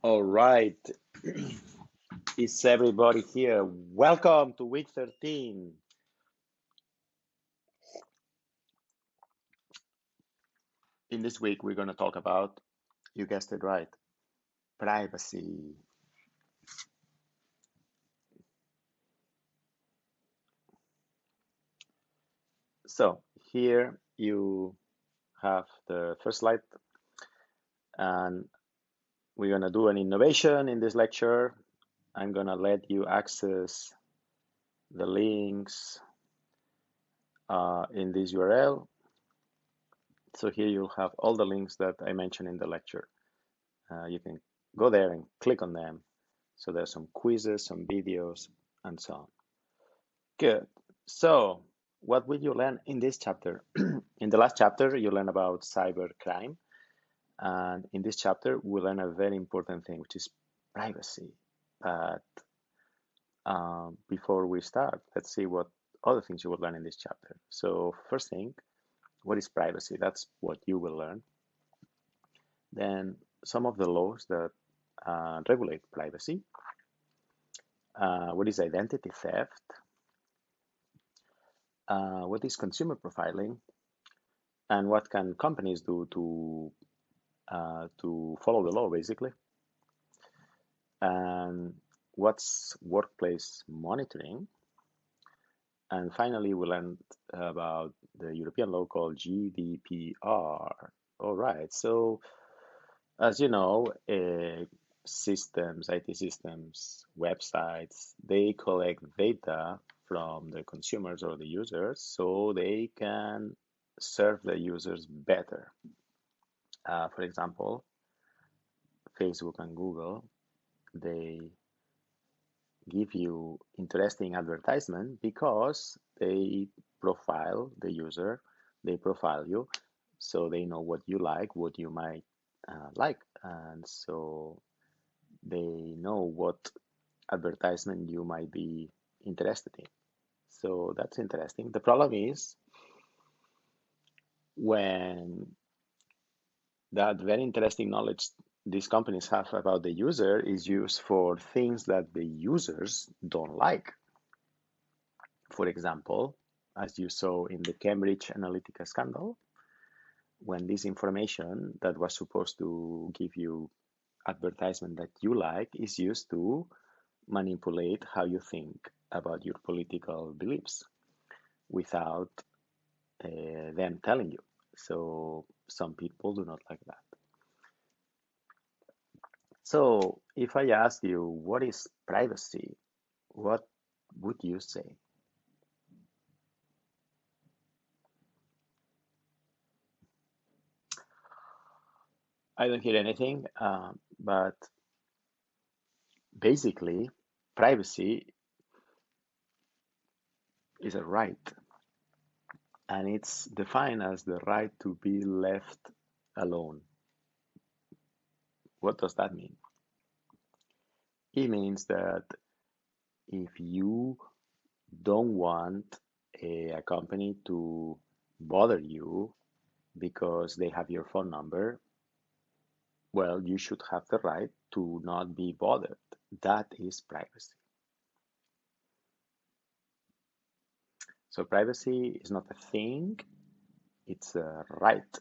All right. Is everybody here? Welcome to week 13. In this week, we're going to talk about, you guessed it right, privacy. So, here you have the first slide, and we're going to do an innovation in this lecture. I'm going to let you access the links in this URL. So, here you'll have all the links that I mentioned in the lecture. You can go there and click on them. So there's some quizzes, some videos, and so on. Good. So what will you learn in this chapter? In the last chapter, you learn about cybercrime. And in this chapter, we learn a very important thing, which is privacy. But before we start, let's see what other things you will learn in this chapter. So first thing, what is privacy? That's what you will learn. Then some of the laws that regulate privacy. What is identity theft? What is consumer profiling? And what can companies do to follow the law, basically? And what's workplace monitoring? And finally, we learned about the European law called GDPR. All right, so as you know, systems, IT systems, websites, they collect data from the consumers or the users so they can serve the users better. For example, Facebook and Google, they give you interesting advertisement because they profile the user, they profile you, so they know what you like, what you might like, and so they know what advertisement you might be interested in. So that's interesting. The problem is when that very interesting knowledge these companies have about the user is used for things that the users don't like. For example, as you saw in the Cambridge Analytica scandal, when this information that was supposed to give you advertisement that you like is used to manipulate how you think about your political beliefs without them telling you. So some people do not like that. So if I ask you, what is privacy? What would you say? I don't hear anything, but basically, privacy is a right, and it's defined as the right to be left alone. What does that mean? It means that if you don't want a company to bother you because they have your phone number, well, you should have the right to not be bothered. That is privacy. So privacy is not a thing, it's a right.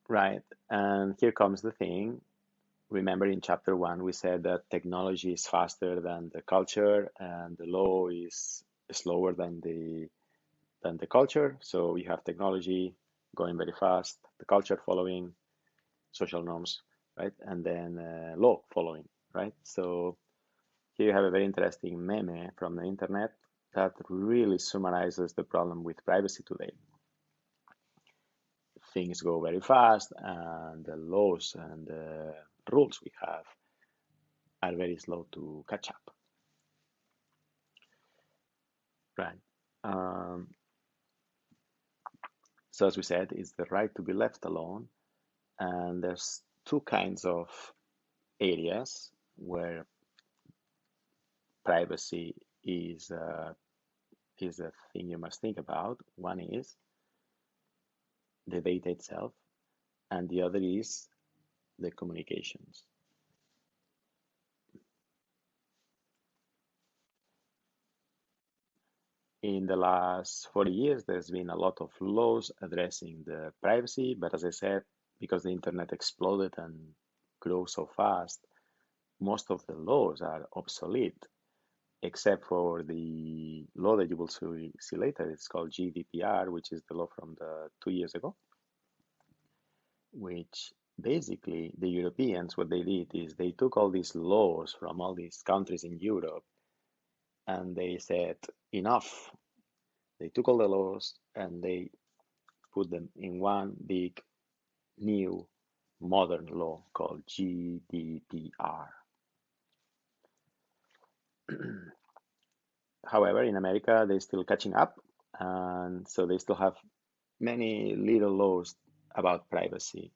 Right. And here comes the thing. Remember in chapter one, we said that technology is faster than the culture and the law is slower than the culture. So you have technology going very fast, the culture following, social norms, right? And then law following, right? So here you have a very interesting meme from the internet that really summarizes the problem with privacy today. Things go very fast, and the laws and the rules we have are very slow to catch up. Right. Um, so as we said, it's the right to be left alone, and there's two kinds of areas where privacy is a thing you must think about. One is the data itself, and the other is the communications. In the last 40 years, there's been a lot of laws addressing the privacy, but as I said, because the internet exploded and grew so fast, most of the laws are obsolete, except for the law that you will see later. It's called GDPR, which is the law from the 2 years ago, which basically the Europeans, what they did is they took all these laws from all these countries in Europe and they said, enough. They took all the laws and they put them in one big new modern law called GDPR. However, in America, they're still catching up, and so they still have many little laws about privacy.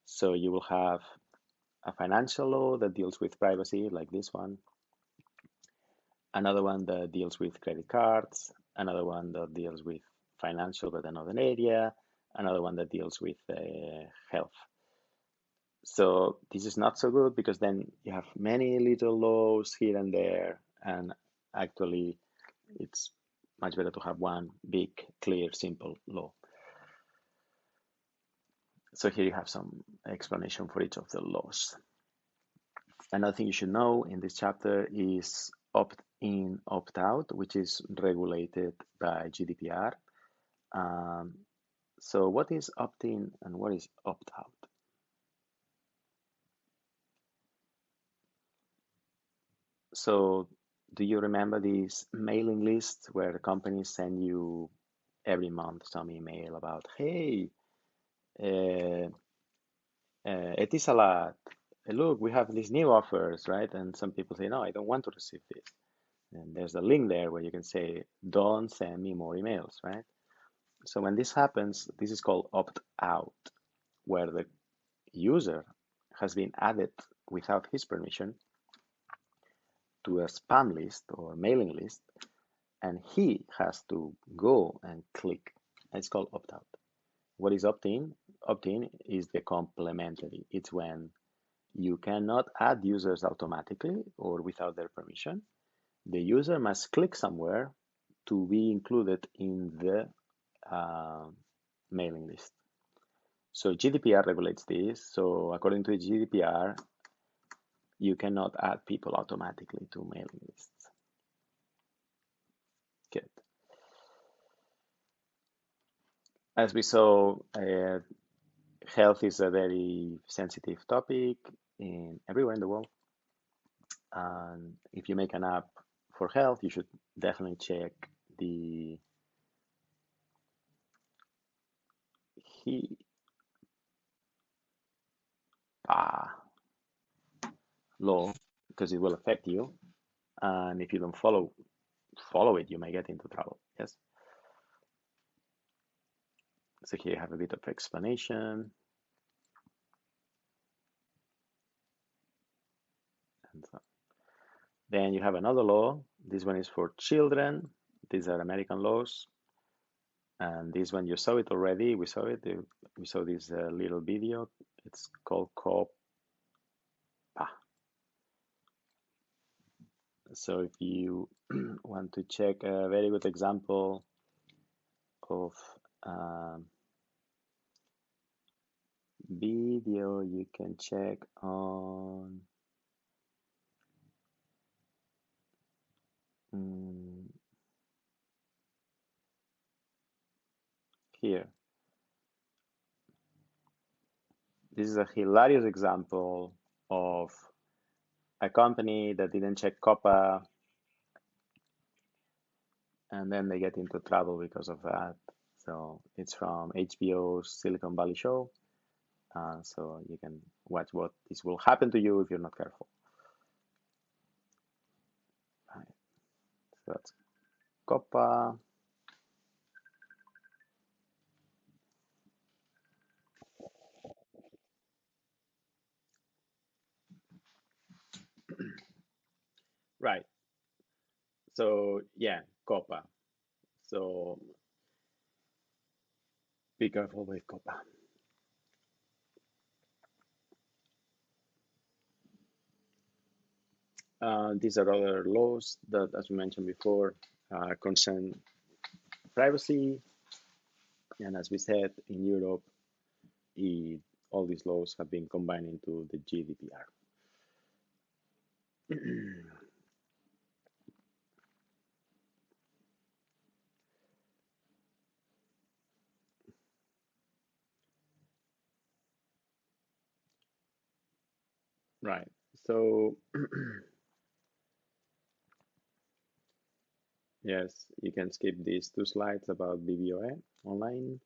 So you will have a financial law that deals with privacy, like this one, another one that deals with credit cards, another one that deals with financial but another area, another one that deals with health. So this is not so good because then you have many little laws here and there, and actually it's much better to have one big, clear, simple law. So here you have some explanation for each of the laws. Another thing you should know in this chapter is opt-in, opt-out, which is regulated by GDPR. Um, so what is opt-in and what is opt-out? So do you remember these mailing lists where companies send you every month some email about, hey, uh, Etisalat, look, we have these new offers, right? And some people say, no, I don't want to receive this. And there's a link there where you can say, don't send me more emails, right? So when this happens, this is called opt-out, where the user has been added without his permission to a spam list or mailing list, and he has to go and click. It's called opt-out. What is opt-in? Opt-in is the complementary. It's when you cannot add users automatically or without their permission. The user must click somewhere to be included in the mailing list. So GDPR regulates this. So according to the GDPR, you cannot add people automatically to mailing lists. Good. As we saw, health is a very sensitive topic everywhere in the world. And if you make an app for health, you should definitely check the HIPAA law because it will affect you. And if you don't follow it, you may get into trouble. Yes. So here you have a bit of explanation. And so. Then you have another law. This one is for children. These are American laws. And this one, you saw it already. We saw it. We saw this little video. It's called COPA. So if you want to check a very good example of video, you can check on here. This is a hilarious example of a company that didn't check COPPA and then they get into trouble because of that. So it's from HBO's Silicon Valley show. So you can watch what this will happen to you if you're not careful. Right. So that's COPPA. Right. So yeah, COPPA. So be careful with COPPA. These are other laws that, as we mentioned before, concern privacy. And as we said, in Europe, it, all these laws have been combined into the GDPR. Right. So, yes, you can skip these two slides about BBOA online.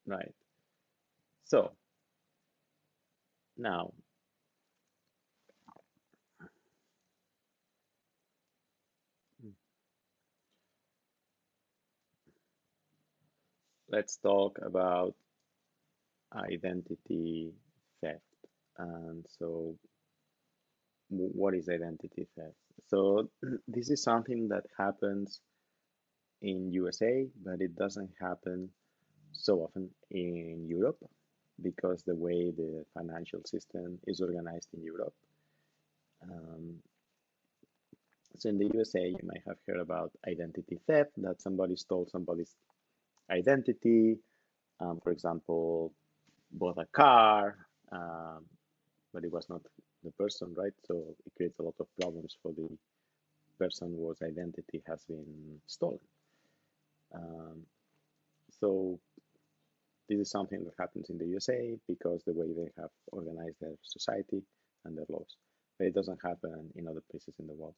Right. So, now let's talk about identity theft. And so, what is identity theft? So, this is something that happens in USA, but it doesn't happen so often in Europe because the way the financial system is organized in Europe. Um, so in the USA, you might have heard about identity theft, that somebody stole somebody's identity, for example, bought a car, um, but it was not the person, right? So it creates a lot of problems for the person whose identity has been stolen. Um, so this is something that happens in the USA because the way they have organized their society and their laws. But it doesn't happen in other places in the world.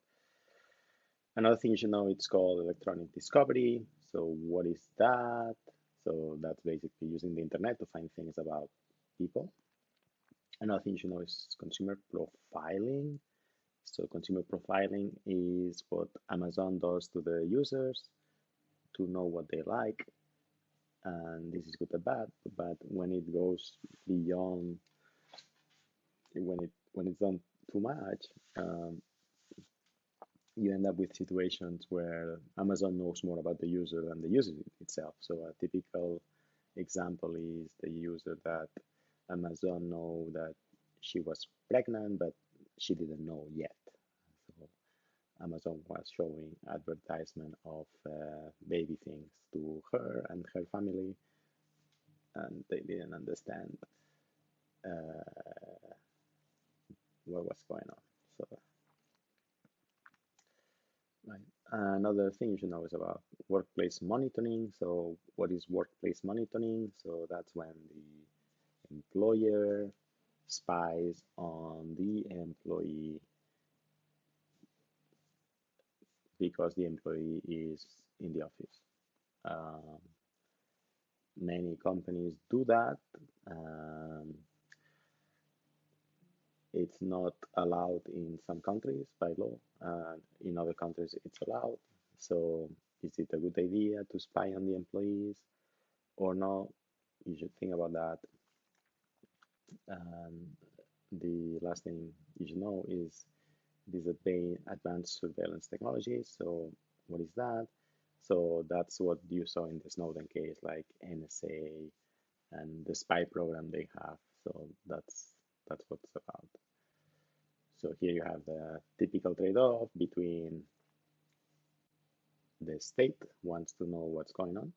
Another thing you should know, it's called electronic discovery. So what is that? So that's basically using the internet to find things about people. Another thing you should know is consumer profiling. So consumer profiling is what Amazon does to the users to know what they like, and this is good or bad. But when it goes beyond, when it's done too much, you end up with situations where Amazon knows more about the user than the user itself. So a typical example is the user that Amazon know that she was pregnant, but she didn't know yet. So Amazon was showing advertisement of baby things to her and her family, and they didn't understand uh, what was going on. So, right. Another thing you should know is about workplace monitoring. So, what is workplace monitoring? So, that's when the employer spies on the employee because the employee is in the office. Um, Many companies do that. Um, it's not allowed in some countries by law. In other countries, it's allowed. So, is it a good idea to spy on the employees or not? You should think about that. And the last thing you should know is these are very advanced surveillance technologies. So, what is that? So, that's what you saw in the Snowden case, like NSA and the spy program they have. So, that's what it's about. So here you have the typical trade-off between the state wants to know what's going on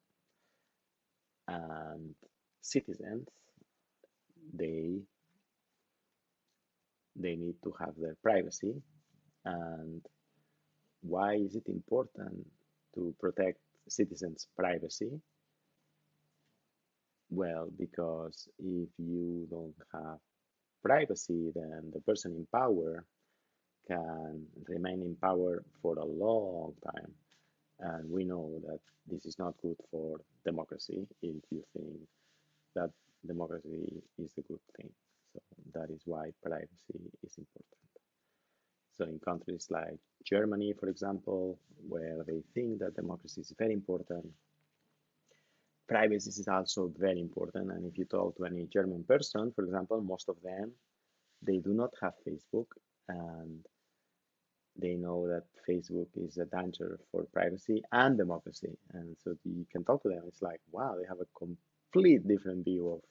and citizens they they need to have their privacy. And why is it important to protect citizens' privacy? Well, because if you don't have privacy, then the person in power can remain in power for a long time. And we know that this is not good for democracy if you think that democracy is a good thing. So that is why privacy is important. So in countries like Germany, for example, where they think that democracy is very important, privacy is also very important. And if you talk to any German person, for example, most of them, they do not have Facebook, and they know that Facebook is a danger for privacy and democracy. And so you can talk to them. It's like, wow, they have a complete different view of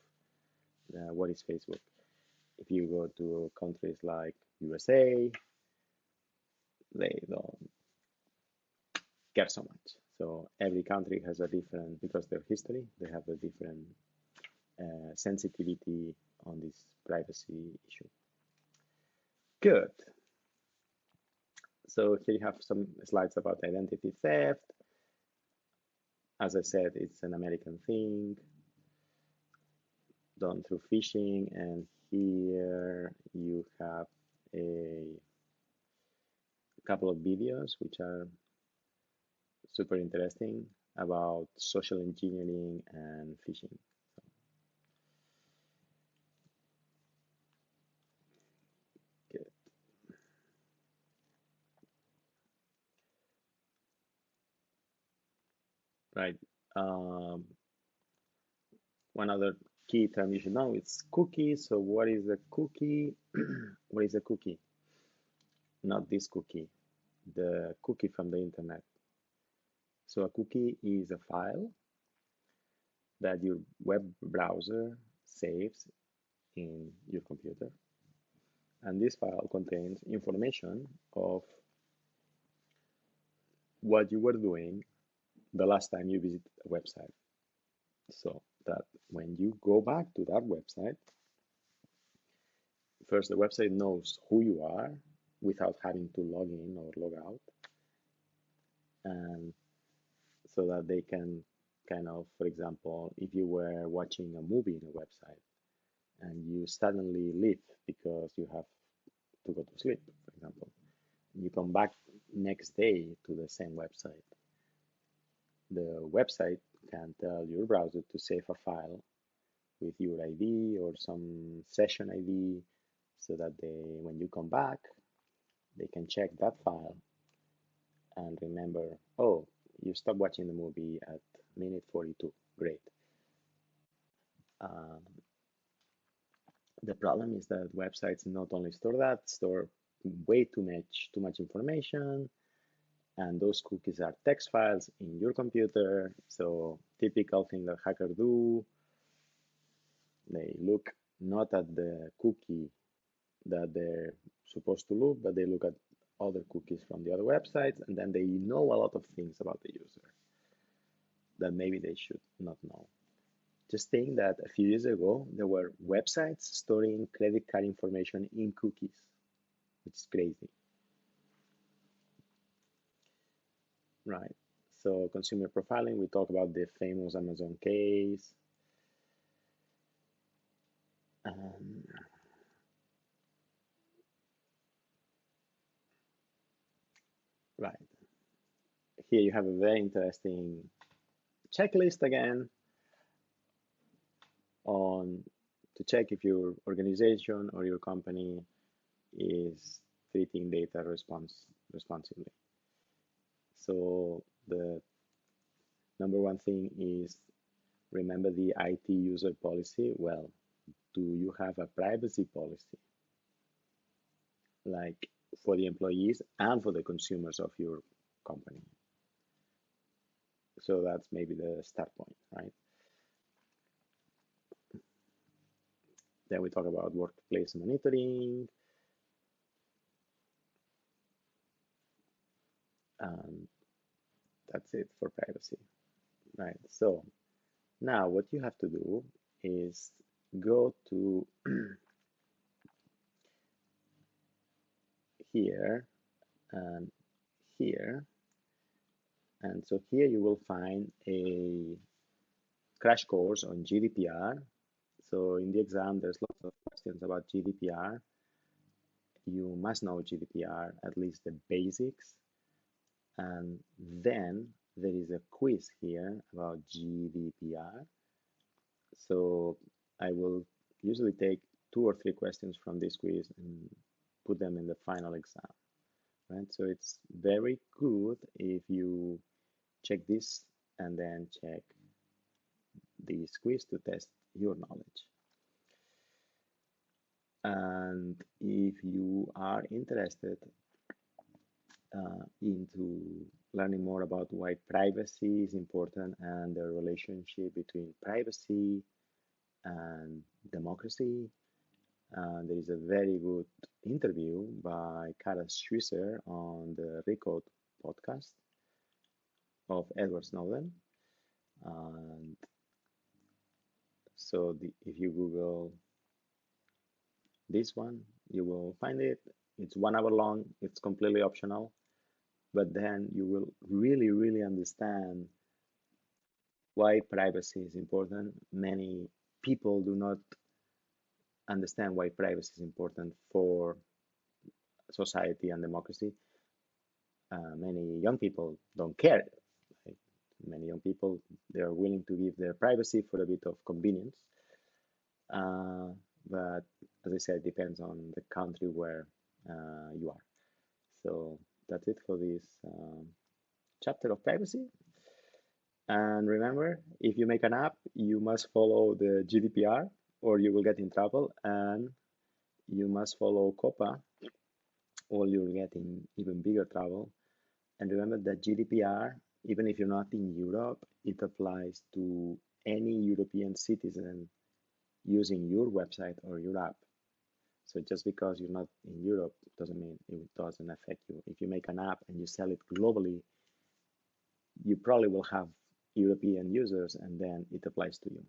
what is Facebook. If you go to countries like USA, they don't care so much. So every country has a different, because their history, they have a different sensitivity on this privacy issue. Good. So here you have some slides about identity theft. As I said, it's an American thing done through phishing, and here you have a couple of videos which are super interesting about social engineering and phishing. Good. Right. Um, One other key term you should know is cookie. So what is a cookie? What is a cookie? Not this cookie, the cookie from the internet. So a cookie is a file that your web browser saves in your computer. And this file contains information of what you were doing the last time you visited a website. So that when you go back to that website, first the website knows who you are without having to log in or log out, and so that they can kind of, for example, if you were watching a movie in a website and you suddenly leave because you have to go to sleep, for example, you come back next day to the same website. The website can tell your browser to save a file with your ID or some session ID so that when you come back, they can check that file and remember, oh, you stopped watching the movie at minute 42. Great. Um, the problem is that websites not only store that, store way too much information, and those cookies are text files in your computer. So typical thing that hackers do, they look not at the cookie that they're supposed to look, but they look at other cookies from the other websites, and then they know a lot of things about the user that maybe they should not know. Just think that a few years ago, there were websites storing credit card information in cookies, which is crazy, right? So consumer profiling, we talk about the famous Amazon case. Um, right, here you have a very interesting checklist again on to check if your organization or your company is treating data responsibly. So the number one thing is remember the IT user policy. Well, do you have a privacy policy, like for the employees and for the consumers of your company? So that's maybe the start point, right? Then we talk about workplace monitoring. And that's it for privacy, right? So now what you have to do is go to here and here. And so here you will find a crash course on GDPR. So in the exam, there's lots of questions about GDPR. You must know GDPR, at least the basics. And then there is a quiz here about GDPR. So I will usually take 2 or 3 questions from this quiz and put them in the final exam, right? So it's very good if you check this and then check this quiz to test your knowledge. And if you are interested into learning more about why privacy is important and the relationship between privacy and democracy. There is a very good interview by Kara Swisher on the Record podcast of Edward Snowden. And so if you Google this one, you will find it. It's 1 hour long. It's completely optional, but then you will really, really understand why privacy is important. Many people do not understand why privacy is important for society and democracy. Many young people don't care. Like, many young people, they are willing to give their privacy for a bit of convenience. Uh, but as I said, it depends on the country where you are. So that's it for this chapter of privacy. And remember, if you make an app, you must follow the GDPR or you will get in trouble. And you must follow COPPA or you'll get in even bigger trouble. And remember that GDPR, even if you're not in Europe, it applies to any European citizen using your website or your app. So just because you're not in Europe doesn't mean it doesn't affect you. If you make an app and you sell it globally, you probably will have European users and then it applies to you.